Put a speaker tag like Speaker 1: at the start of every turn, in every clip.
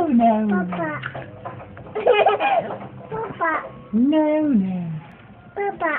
Speaker 1: no.
Speaker 2: Papa. Papa.
Speaker 1: No, no.
Speaker 2: Papa.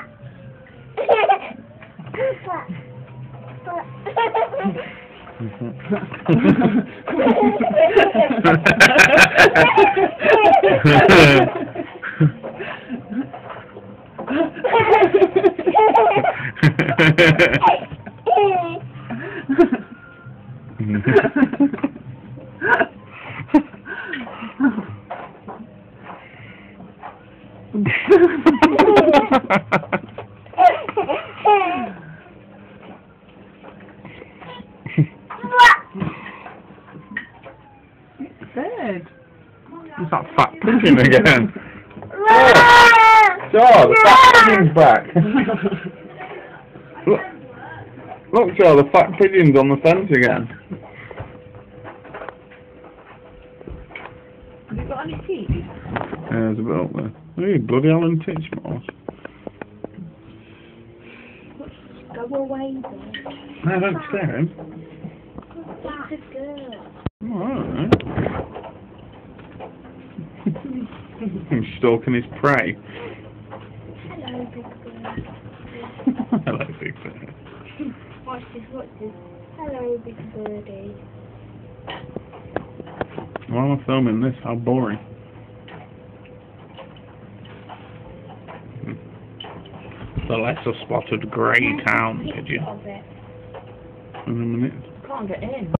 Speaker 1: Bird.
Speaker 3: It's that fat pigeon again.
Speaker 2: Joe,
Speaker 3: Joe, the fat pigeon's back. Look, Joe, the fat pigeon's on the fence again.
Speaker 1: Have you got any teeth?
Speaker 3: Yeah, there's a bit up there. Hey, bloody Alan Titchmarsh.
Speaker 2: go away then.
Speaker 3: No, don't scare him.
Speaker 2: He's a girl.
Speaker 3: Alright. He's stalking his prey.
Speaker 2: Hello, big bird.
Speaker 3: Hello, big bird.
Speaker 2: Watch this, watch this. Hello, big birdie.
Speaker 3: Why am I filming this? How boring. The lesser spotted grey town pigeon.
Speaker 2: Of it.
Speaker 3: In a minute.
Speaker 1: Can't get in.